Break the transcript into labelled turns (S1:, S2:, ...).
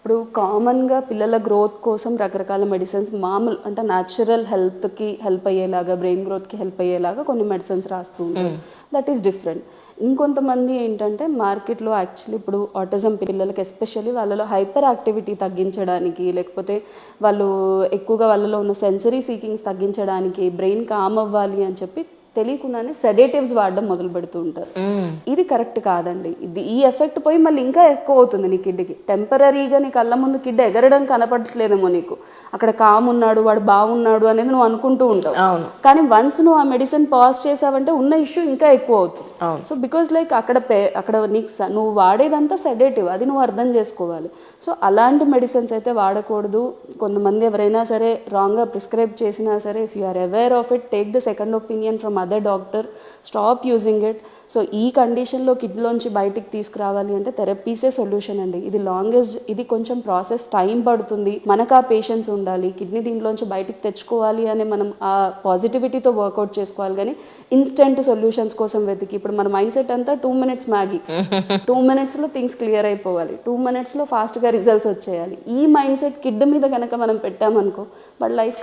S1: ఇప్పుడు కామన్గా పిల్లల గ్రోత్ కోసం రకరకాల మెడిసిన్స్ మామూలు అంటే న్యాచురల్ హెల్త్కి హెల్ప్ అయ్యేలాగా బ్రెయిన్ గ్రోత్కి హెల్ప్ అయ్యేలాగా కొన్ని మెడిసిన్స్ రాస్తూ ఉంటారు. That is different. ఇంకొంతమంది ఏంటంటే మార్కెట్లో యాక్చువల్లీ ఇప్పుడు ఆటిజం పిల్లలకి ఎస్పెషల్లీ వాళ్ళలో హైపర్ యాక్టివిటీ తగ్గించడానికి, లేకపోతే వాళ్ళు ఎక్కువగా వాళ్ళలో ఉన్న సెన్సరీ సీకింగ్స్ తగ్గించడానికి, బ్రెయిన్ కామ్ అవ్వాలి అని చెప్పి తెలియకుండానే సెడేటివ్స్ వాడడం మొదలు పెడుతూ ఉంటారు. ఇది కరెక్ట్ కాదండి. ఈ ఎఫెక్ట్ పోయి మళ్ళీ ఇంకా ఎక్కువ అవుతుంది నీ కిడ్కి. టెంపరీగా నీ కళ్ళ ముందు కిడ్ ఎగరడం కనపడట్లేదేమో నీకు, అక్కడ కామ్ ఉన్నాడు వాడు బాగున్నాడు అనేది నువ్వు అనుకుంటూ ఉంటావు. కానీ వన్స్ నువ్వు ఆ మెడిసిన్ పాజ్ చేసావంటే ఉన్న ఇష్యూ ఇంకా ఎక్కువ అవుతుంది. సో బికాజ్ లైక్ అక్కడ నీకు నువ్వు వాడేదంతా సెడేటివ్, అది నువ్వు అర్థం చేసుకోవాలి. సో అలాంటి మెడిసిన్స్ అయితే వాడకూడదు. కొంతమంది ఎవరైనా సరే రాంగ్గా ప్రిస్క్రైబ్ చేసినా సరే, if you are aware of it, take the second opinion from other doctor, stop using it. So ఈ కండిషన్లో కిడ్లోంచి బయటికి తీసుకురావాలి అంటే థెరపీసే సొల్యూషన్ అండి. ఇది కొంచెం ప్రాసెస్, టైం పడుతుంది. మనకు ఆ పేషెన్స్ ఉండాలి. కిడ్నీ దీంట్లోంచి బయటికి తెచ్చుకోవాలి అని మనం ఆ పాజిటివిటీతో వర్కౌట్ చేసుకోవాలి. కానీ ఇన్స్టెంట్ సొల్యూషన్స్ కోసం వెతికి ఇప్పుడు మన మైండ్ సెట్ అంతా 2 minutes మ్యాగీ, 2 minutesలో థింగ్స్ క్లియర్ అయిపోవాలి, 2 minutesలో ఫాస్ట్గా రిజల్ట్స్ వచ్చేయాలి. ఈ మైండ్ సెట్ కిడ్ మీద కనుక మనం పెట్టామనుకో, బట్ లైఫ్